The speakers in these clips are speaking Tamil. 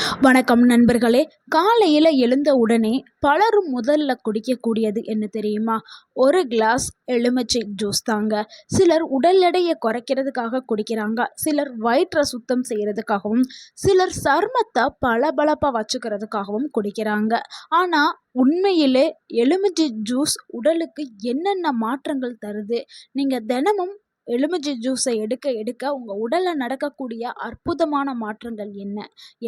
வணக்கம் நண்பர்களே. காலையில் எழுந்த உடனே பலரும் முதல்ல குடிக்கக்கூடியது என்ன தெரியுமா? ஒரு கிளாஸ் எலுமிச்சை ஜூஸ் தாங்க. சிலர் உடல் எடையை குறைக்கிறதுக்காக குடிக்கிறாங்க, சிலர் வயிற்றை சுத்தம் செய்கிறதுக்காகவும், சிலர் சருமத்தை பளபளப்பாக வச்சுக்கிறதுக்காகவும் குடிக்கிறாங்க. ஆனால் உண்மையிலே எலுமிச்சை ஜூஸ் உடலுக்கு என்னென்ன மாற்றங்கள் தருது? நீங்கள் தினமும் எலுமிச்சை ஜூஸை எடுக்க எடுக்க உங்கள் உடலில் நடக்கக்கூடிய அற்புதமான மாற்றங்கள் என்ன?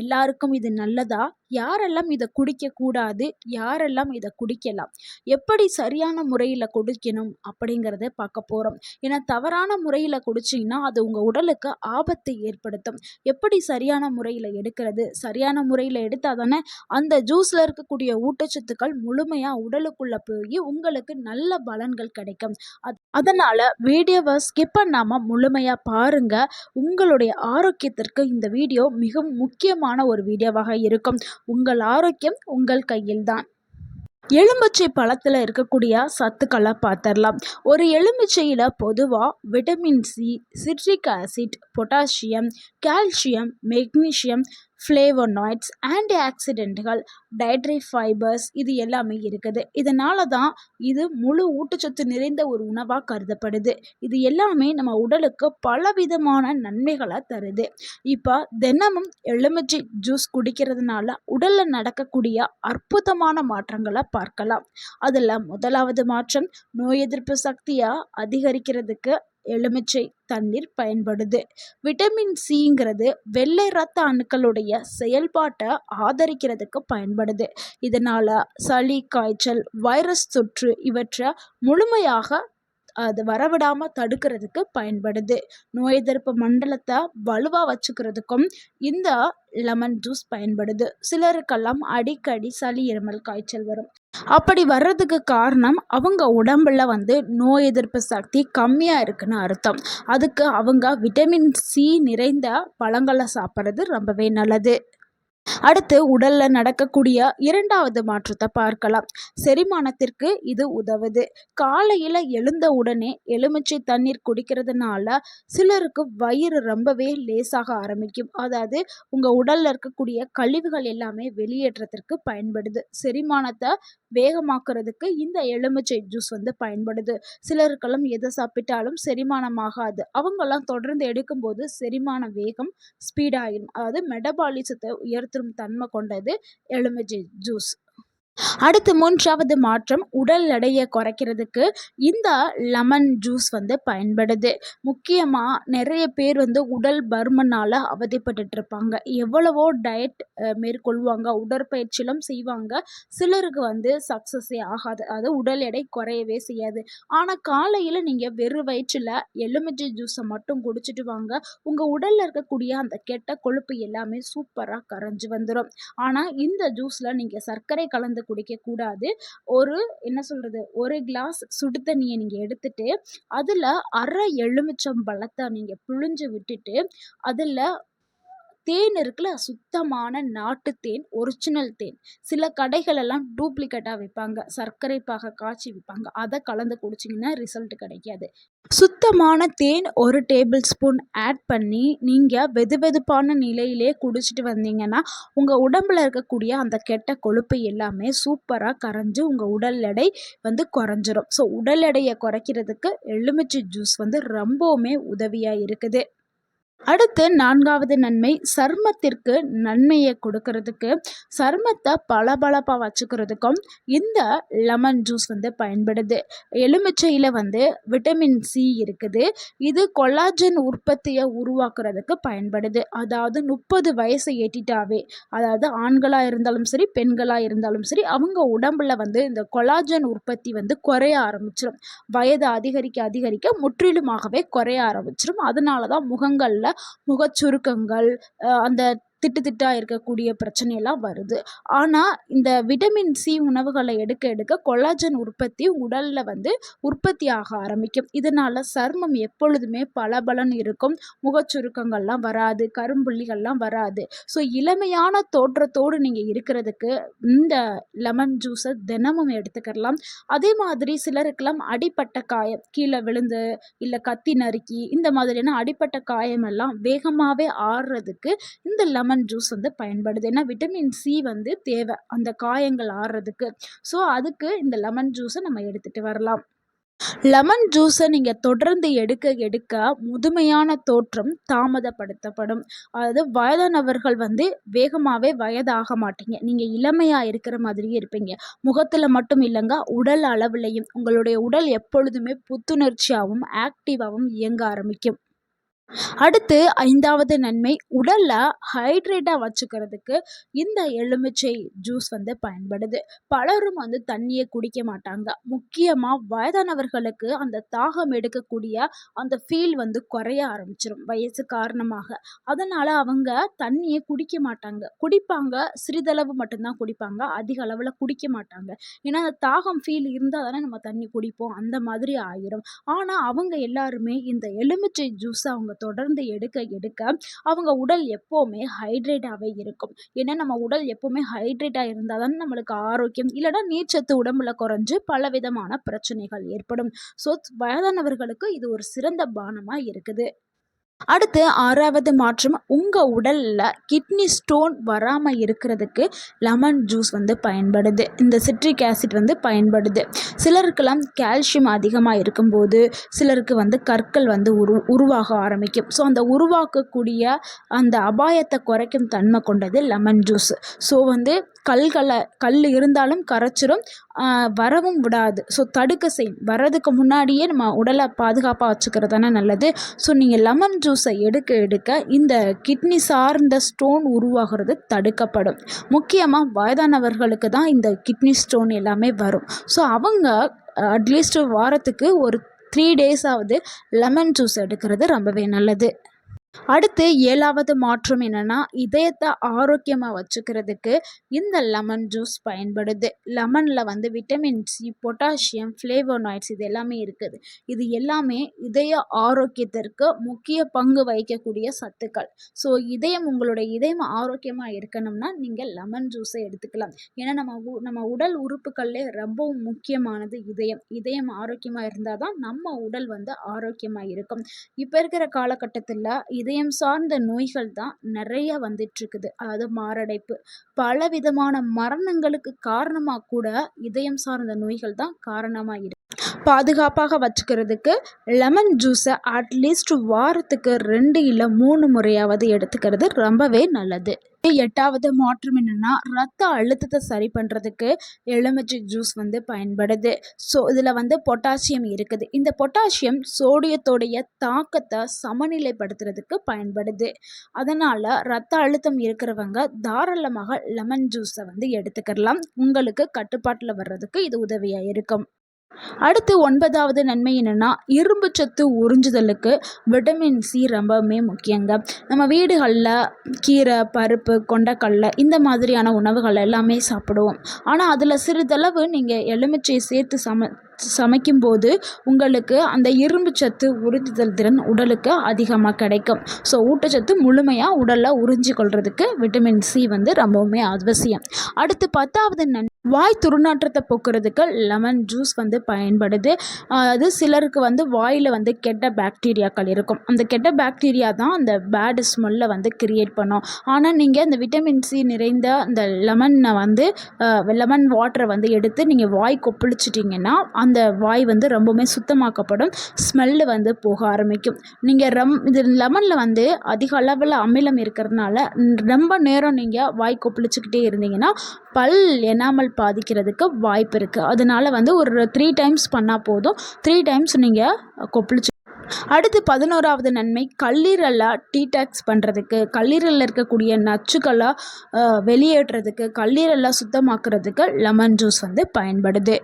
எல்லாருக்கும் இது நல்லதா? யாரெல்லாம் இதை குடிக்கக்கூடாது? யாரெல்லாம் இதை குடிக்கலாம்? எப்படி சரியான முறையில் குடிக்கணும் அப்படிங்கிறத பார்க்க போகிறோம். ஏன்னா தவறான முறையில் குடிச்சிங்கன்னா அது உங்கள் உடலுக்கு ஆபத்தை ஏற்படுத்தும். எப்படி சரியான முறையில் எடுக்கிறது? சரியான முறையில் எடுத்தால் தானே அந்த ஜூஸில் இருக்கக்கூடிய ஊட்டச்சத்துக்கள் முழுமையாக உடலுக்குள்ளே போய் உங்களுக்கு நல்ல பலன்கள் கிடைக்கும். அதனால் வீடியோவை ஸ்கிப் பண்ணாமல் முழுமையாக பாருங்கள். உங்களுடைய ஆரோக்கியத்திற்கு இந்த வீடியோ மிகவும் முக்கியமான ஒரு வீடியோவாக இருக்கும். உங்கள் ஆரோக்கியம் உங்கள் கையில்தான். எலுமிச்சை பழத்தில் இருக்கக்கூடிய சத்துக்களை பார்த்துடலாம். ஒரு எலுமிச்சையில் பொதுவாக vitamin C, citric acid, potassium, calcium, magnesium, flavonoids, anti ஆக்சிடென்ட்கள், டயட்ரி ஃபைபர்ஸ் இது எல்லாமே இருக்குது. இதனால தான் இது முழு ஊட்டச்சத்து நிறைந்த ஒரு உணவாக கருதப்படுது. இது எல்லாமே நம்ம உடலுக்கு பலவிதமான நன்மைகளை தருது. இப்போ தினமும் எலுமிச்சை ஜூஸ் குடிக்கிறதுனால உடலில் நடக்கக்கூடிய அற்புதமான மாற்றங்களை பார்க்கலாம். அதில் முதலாவது மாற்றம், நோய் எதிர்ப்பு சக்தியை அதிகரிக்கிறதுக்கு எலுமிச்சை தண்ணீர் பயன்படுது. விட்டமின் சிங்கிறது வெள்ளை இரத்த அணுக்களுடைய செயல்பாட்டை ஆதரிக்கிறதுக்கு பயன்படுது. இதனால் சளி, காய்ச்சல், வைரஸ் தொற்று இவற்றை முழுமையாக அது வரவிடாமல் தடுக்கிறதுக்கு பயன்படுது. நோய் எதிர்ப்பு மண்டலத்தை வலுவாக வச்சுக்கிறதுக்கும் இந்த லெமன் ஜூஸ் பயன்படுது. சிலருக்கெல்லாம் அடிக்கடி சளி, இருமல், காய்ச்சல் வரும். அப்படி வர்றதுக்கு காரணம் அவங்க உடம்புல நோய் எதிர்ப்பு சக்தி கம்மியாக இருக்குன்னு அர்த்தம். அதுக்கு அவங்க விட்டமின் சி நிறைந்த பழங்களை சாப்பிட்றது ரொம்பவே நல்லது. அடுத்து உடலில் நடக்கக்கூடிய இரண்டாவது மாற்றத்தை பார்க்கலாம். செரிமானத்திற்கு இது உதவுது. காலையில் எழுந்த உடனே எலுமிச்சை தண்ணீர் குடிக்கிறதுனால சிலருக்கு வயிறு ரொம்பவே லேசாக ஆரம்பிக்கும். அதாவது உங்கள் உடலில் இருக்கக்கூடிய கழிவுகள் எல்லாமே வெளியேற்றத்திற்கு பயன்படுது. செரிமானத்தை வேகமாக்குறதுக்கு இந்த எலுமிச்சை ஜூஸ் பயன்படுது. சிலருக்கெல்லாம் எதை சாப்பிட்டாலும் செரிமானமாகாது. அவங்கெல்லாம் தொடர்ந்து எடுக்கும்போது செரிமான வேகம் ஸ்பீடாகிடும். அதாவது மெட்டபாலிசத்தை உயர்த்தும் தன்மை கொண்டது எலுமிச்சை ஜூஸ். அடுத்து மூன்றாவது மாற்றம், உடல் எடையை குறைக்கிறதுக்கு இந்த லெமன் ஜூஸ் பயன்படுது. முக்கியமாக நிறைய பேர் உடல் பருமனால் அவதிப்பட்டு இருப்பாங்க. எவ்வளவோ டயட் மேற்கொள்வாங்க, உடற்பயிற்சியிலும் செய்வாங்க. சிலருக்கு சக்ஸஸே ஆகாது, அது உடல் எடை குறையவே செய்யாது. ஆனால் காலையில் நீங்கள் வெறும் வயிற்றில் எலுமிச்சை ஜூஸை மட்டும் குடிச்சிட்டு வாங்க, உங்கள் உடலில் இருக்கக்கூடிய அந்த கெட்ட கொழுப்பு எல்லாமே சூப்பராக கரைஞ்சி வந்துடும். ஆனால் இந்த ஜூஸில் நீங்கள் சர்க்கரை கலந்து குடிக்கக்கூடாது. ஒரு கிளாஸ் சுடு தண்ணியை நீங்கள் எடுத்துட்டு அதில் அரை எலுமிச்சம் பழத்தை நீங்கள் பிழிஞ்சு விட்டுட்டு அதில் தேன் இருக்குல்ல, சுத்தமான நாட்டு தேன், ஒரிஜினல் தேன். சில கடைகளெல்லாம் டூப்ளிகேட்டாக விற்பாங்க, சர்க்கரை பாக காய்ச்சி விற்பாங்க. அதை கலந்து குடிச்சிங்கன்னா ரிசல்ட் கிடைக்காது. சுத்தமான தேன் 1 டேபிள் ஸ்பூன் ஆட் பண்ணி நீங்கள் வெதுவெதுப்பான நிலையிலே குடிச்சிட்டு வந்தீங்கன்னா உங்கள் உடம்பில் இருக்கக்கூடிய அந்த கெட்ட கொழுப்பு எல்லாமே சூப்பராக கரைஞ்சி உங்கள் உடல் எடை குறைஞ்சிரும். ஸோ உடல் எடையை குறைக்கிறதுக்கு எலுமிச்சை ஜூஸ் ரொம்பவுமே உதவியாக இருக்குது. அடுத்து நான்காவது நன்மை, சருமத்திற்கு நன்மையை கொடுக்கறதுக்கு, சருமத்தை பளபளப்பாக வச்சுக்கிறதுக்கும் இந்த லெமன் ஜூஸ் பயன்படுது. எலுமிச்சையில் விட்டமின் சி இருக்குது. இது கொலாஜன் உற்பத்தியை உருவாக்குறதுக்கு பயன்படுது. அதாவது 30 வயசை எட்டிட்டாவே, அதாவது ஆண்களாக இருந்தாலும் சரி, பெண்களாக இருந்தாலும் சரி, அவங்க உடம்புல இந்த கொலாஜன் உற்பத்தி குறைய ஆரம்பிச்சிடும். வயது அதிகரிக்க அதிகரிக்க முற்றிலுமாகவே குறைய ஆரம்பிச்சிடும். அதனால தான் முகங்களில் முகச்சுருக்கங்கள், அந்த திட்டு திட்டாக இருக்கக்கூடிய பிரச்சனையெல்லாம் வருது. ஆனால் இந்த விட்டமின் சி உணவுகளை எடுக்க எடுக்க கொலாஜன் உற்பத்தி உடலில் உற்பத்தி ஆக ஆரம்பிக்கும். இதனால் சருமம் எப்பொழுதுமே பளபளன்னு இருக்கும். முகச்சுருக்கங்கள்லாம் வராது, கரும்புள்ளிகள்லாம் வராது. ஸோ இளமையான தோற்றத்தோடு நீங்கள் இருக்கிறதுக்கு இந்த லெமன் ஜூஸை தினமும் எடுத்துக்கலாம். அதே மாதிரி சிலருக்கெல்லாம் அடிப்பட்ட காயம், கீழே விழுந்து இல்லை கத்தி நறுக்கி இந்த மாதிரியான அடிப்பட்ட காயமெல்லாம் வேகமாகவே ஆறுறதுக்கு இந்த லெமன் லெமன் ஜூஸ் வந்து பயன்படுது. ஏன்னா விட்டமின் சி வந்து தேவை அந்த காயங்கள் ஆறுறதுக்கு. ஸோ அதுக்கு இந்த லெமன் ஜூஸை நம்ம எடுத்துட்டு வரலாம். லெமன் ஜூஸை நீங்கள் தொடர்ந்து எடுக்க எடுக்க முதுமையான தோற்றம் தாமதப்படுத்தப்படும். அதாவது வயதானவர்கள் வந்து வேகமாகவே வயதாக மாட்டீங்க. நீங்கள் இளமையாக இருக்கிற மாதிரியே இருப்பீங்க. முகத்தில் மட்டும் இல்லைங்க, உடல் அளவுலையும் உங்களுடைய உடல் எப்பொழுதுமே புத்துணர்ச்சியாகவும் ஆக்டிவாகவும் இயங்க ஆரம்பிக்கும். அடுத்து 5வது நன்மை, உடல்ல ஹைட்ரேட்டா வச்சுக்கிறதுக்கு இந்த எலுமிச்சை ஜூஸ் வந்து பயன்படுது. பலரும் வந்து தண்ணிய குடிக்க மாட்டாங்க. முக்கியமா வயதானவர்களுக்கு அந்த தாகம் எடுக்கக்கூடிய அந்த ஃபீல் வந்து குறைய ஆரம்பிச்சிரும் வயசு காரணமாக. அதனால அவங்க தண்ணிய குடிக்க மாட்டாங்க. குடிப்பாங்க, சிறிதளவு மட்டும்தான் குடிப்பாங்க. அதிக அளவுல குடிக்க மாட்டாங்க. ஏன்னா அந்த தாகம் ஃபீல் இருந்தா தானே நம்ம தண்ணி குடிப்போம். அந்த மாதிரி ஆயிரும். ஆனா அவங்க எல்லாருமே இந்த எலுமிச்சை ஜூஸ அவங்க தொடர்ந்து எடுக்க எடுக்க அவங்க உடல் எப்போவுமே ஹைட்ரேட்டாகவே இருக்கும். ஏன்னா நம்ம உடல் எப்போவுமே ஹைட்ரேட்டாக இருந்தால் தான் நம்மளுக்கு ஆரோக்கியம். இல்லைன்னா நீர்ச்சத்து உடம்புல குறைஞ்சு பலவிதமான பிரச்சனைகள் ஏற்படும். ஸோ வயதானவர்களுக்கு இது ஒரு சிறந்த பானமாக இருக்குது. அடுத்து 6வது மாற்றம், உங்கள் உடலில் கிட்னி ஸ்டோன் வராமல் இருக்கிறதுக்கு லெமன் ஜூஸ் வந்து பயன்படுது. இந்த சிட்ரிக் ஆசிட் வந்து பயன்படுது. சிலருக்கெல்லாம் கால்சியம் அதிகமாக இருக்கும்போது சிலருக்கு வந்து கற்கள் வந்து உருவாக ஆரம்பிக்கும். ஸோ அந்த உருவாக்கக்கூடிய அந்த அபாயத்தை குறைக்கும் தன்மை கொண்டது லெமன் ஜூஸ். ஸோ வந்து கல் இருந்தாலும் கரைச்சிரும், வரவும் விடாது. ஸோ தடுக்க செய்யும். வர்றதுக்கு முன்னாடியே நம்ம உடலை பாதுகாப்பாக வச்சுக்கிறது தானே நல்லது. ஸோ நீங்கள் லெமன் ஜூஸை எடுக்க எடுக்க இந்த கிட்னி சார்ந்த ஸ்டோன் உருவாகிறது தடுக்கப்படும். முக்கியமாக வயதானவர்களுக்கு தான் இந்த கிட்னி ஸ்டோன் எல்லாமே வரும். ஸோ அவங்க அட்லீஸ்ட் வாரத்துக்கு ஒரு 3 டேஸாவது லெமன் ஜூஸ் எடுக்கிறது ரொம்பவே நல்லது. அடுத்து 7வது மாற்றம் என்னென்னா, இதயத்தை ஆரோக்கியமாக வச்சுக்கிறதுக்கு இந்த லெமன் ஜூஸ் பயன்படுது. லெமனில் வந்து விட்டமின் சி, பொட்டாசியம், ஃப்ளேவோனாய்ட்ஸ் இது எல்லாமே இருக்குது. இது எல்லாமே இதய ஆரோக்கியத்திற்கு முக்கிய பங்கு வகிக்கக்கூடிய சத்துக்கள். ஸோ உங்களுடைய இதயம் ஆரோக்கியமாக இருக்கணும்னா நீங்கள் லெமன் ஜூஸை எடுத்துக்கலாம். ஏன்னா நம்ம உடல் உறுப்புகள்லே ரொம்பவும் முக்கியமானது இதயம். இதயம் ஆரோக்கியமாக இருந்தால் தான் நம்ம உடல் வந்து ஆரோக்கியமாக இருக்கும். இப்போ இருக்கிற காலகட்டத்தில் இதயம் சார்ந்த நோய்கள் தான் நிறைய வந்துட்டு இருக்குது. அதாவது மாரடைப்பு, பலவிதமான மரணங்களுக்கு காரணமாக கூட இதயம் சார்ந்த நோய்கள் தான் காரணமாக இருக்கு. பாதுகாப்பாக வச்சுக்கிறதுக்கு லெமன் ஜூஸை அட்லீஸ்ட் வாரத்துக்கு 2 இல்லை 3 முறையாவது எடுத்துக்கிறது ரொம்பவே நல்லது. 8வது மாற்றம் என்னென்னா, ரத்த அழுத்தத்தை சரி பண்ணுறதுக்கு எலுமிச்சை ஜூஸ் வந்து பயன்படுது. ஸோ இதில் வந்து பொட்டாசியம் இருக்குது. இந்த பொட்டாசியம் சோடியத்தோடைய தாக்கத்தை சமநிலைப்படுத்துறதுக்கு பயன்படுது. அதனால் ரத்த அழுத்தம் இருக்கிறவங்க தாராளமாக லெமன் ஜூஸை வந்து எடுத்துக்கலாம். உங்களுக்கு கட்டுப்பாட்டில் வர்றதுக்கு இது உதவியாக இருக்கும். அடுத்து 9வது நன்மை என்னென்னா, இரும்பு சத்து உறிஞ்சுதலுக்கு விட்டமின் சி ரொம்பவுமே முக்கியங்க. நம்ம வீடுகளில் கீரை, பருப்பு, கொண்டைக்கடலை இந்த மாதிரியான உணவுகள் எல்லாமே சாப்பிடுவோம். ஆனால் அதில் சிறிதளவு நீங்கள் எலுமிச்சை சேர்த்து சமைக்கும்போது உங்களுக்கு அந்த இரும்பு சத்து உறிஞ்சுதல் திறன் உடலுக்கு அதிகமாக கிடைக்கும். ஸோ ஊட்டச்சத்து முழுமையாக உடலில் உறிஞ்சி கொள்றதுக்கு விட்டமின் சி வந்து ரொம்பவுமே அவசியம். அடுத்து 10வது வாய் துர்நாற்றத்தை போக்குறதுக்கு லெமன் ஜூஸ் வந்து பயன்படுது. அது சிலருக்கு வந்து வாயில் வந்து கெட்ட பாக்டீரியாக்கள் இருக்கும். அந்த கெட்ட பாக்டீரியா தான் அந்த பேட் ஸ்மெல்லை வந்து கிரியேட் பண்ணும். ஆனால் நீங்கள் இந்த விட்டமின் சி நிறைந்த இந்த லெமன் வாட்டரை வந்து எடுத்து நீங்கள் வாய் கொப்பளிச்சிட்டிங்கன்னா அந்த வாய் வந்து ரொம்பவுமே சுத்தமாக்கப்படும். ஸ்மெல்லு வந்து போக ஆரம்பிக்கும். நீங்கள் இது லெமனில் வந்து அதிக அளவில் அமிலம் இருக்கிறதுனால ரொம்ப நேரம் நீங்கள் வாய் கொப்பளிச்சுக்கிட்டே இருந்தீங்கன்னா பல் எனாமல் பாதிக்கிறதுக்கு வாய்ப்பு இருக்குது. அதனால் வந்து ஒரு 3 டைம்ஸ் பண்ணால் போதும். 3 டைம்ஸ் நீங்கள் கொப்பளிச்சு. அடுத்து 11வது நன்மை, கல்லீரலை டீடாக்ஸ் பண்ணுறதுக்கு, கல்லீரலில் இருக்கக்கூடிய நச்சுக்களை வெளியேற்றுறதுக்கு, கல்லீரலை சுத்தமாக்குறதுக்கு லெமன் ஜூஸ் வந்து பயன்படுது.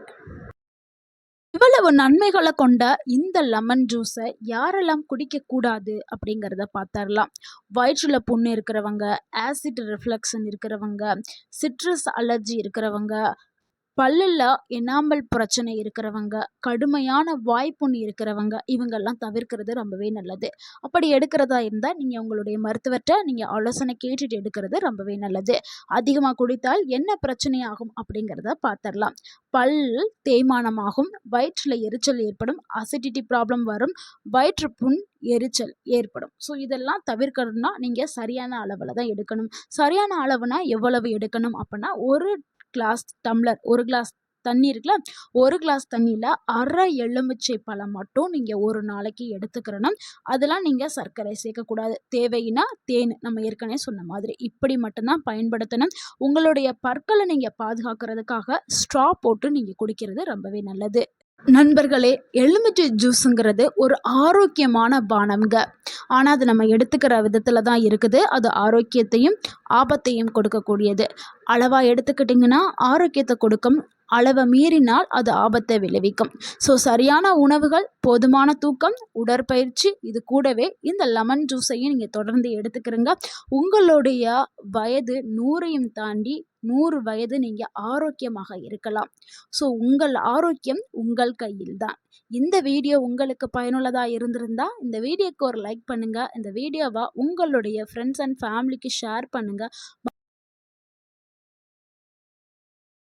இவ்வளவு நன்மைகளை கொண்ட இந்த லெமன் ஜூஸை யாரெல்லாம் குடிக்கக்கூடாது அப்படிங்கிறத பார்த்துடலாம். வயிற்றில் புண்ணு இருக்கிறவங்க, ஆசிட் ரிஃப்ளக்ஷன் இருக்கிறவங்க, சிட்ரஸ் அலர்ஜி இருக்கிறவங்க, பல்லுல எனாமல் பிரச்சனை இருக்கிறவங்க, கடுமையான வாய்ப்புண் இருக்கிறவங்க, இவங்கெல்லாம் தவிர்க்கிறது ரொம்பவே நல்லது. அப்படி எடுக்கிறதா இருந்தா, நீங்க உங்களுடைய மருத்துவர்ட்ட நீங்க ஆலோசனை கேட்டுட்டு எடுக்கிறது ரொம்பவே நல்லது. அதிகமா குடித்தால் என்ன பிரச்சனை ஆகும் அப்படிங்கிறத பார்த்துரலாம். பல் தேய்மானமாகும், வயிற்றில எரிச்சல் ஏற்படும், அசிடிட்டி ப்ராப்ளம் வரும், வயிற்றுப்புண், எரிச்சல் ஏற்படும். ஸோ இதெல்லாம் தவிர்க்கணும்னா, நீங்க சரியான அளவுல தான் எடுக்கணும். சரியான அளவுனா எவ்வளவு எடுக்கணும் அப்பன்னா, 1 கிளாஸ் தண்ணி இருக்குல்ல, 1 கிளாஸ் தண்ணியில 1/2 எலுமிச்சை பழம் மட்டும் நீங்க ஒரு நாளைக்கு எடுத்துக்கிறணும். அதெல்லாம் நீங்க சர்க்கரை சேர்க்கக்கூடாது. தேவைன்னா தேன், நம்ம ஏற்கனவே சொன்ன மாதிரி. இப்படி மட்டும் தான் பயன்படுத்தணும். உங்களுடைய பற்கள நீங்க பாதுகாக்கிறதுக்காக ஸ்ட்ரா போட்டு நீங்க குடிக்கிறது ரொம்பவே நல்லது. நண்பர்களே, எலுமிச்சை ஜூஸுங்கிறது ஒரு ஆரோக்கியமான பானம்ங்க. ஆனா, அது நம்ம எடுத்துக்கிற விதத்துல தான் இருக்குது. அது ஆரோக்கியத்தையும், ஆபத்தையும் கொடுக்கக்கூடியது. அளவா எடுத்துக்கிட்டிங்கன்னா ஆரோக்கியத்த கொடுக்கும். அளவ மீறினால் அது ஆபத்தை விளைவிக்கும். ஸோ சரியான உணவுகள், போதுமான தூக்கம், உடற்பயிற்சி, இது கூடவே இந்த லெமன் ஜூஸையும் நீங்க தொடர்ந்து எடுத்துக்கிறங்க. உங்களுடைய வயது 100ஐயும் தாண்டி 100 வயது நீங்க ஆரோக்கியமாக இருக்கலாம். ஸோ உங்கள் ஆரோக்கியம் உங்கள் கையில் தான். இந்த வீடியோ உங்களுக்கு பயனுள்ளதா இருந்திருந்தா, இந்த வீடியோக்கு ஒரு லைக் பண்ணுங்க. இந்த வீடியோவ உங்களுடைய ஃப்ரெண்ட்ஸ் அண்ட் ஃபேமிலிக்கு ஷேர் பண்ணுங்க.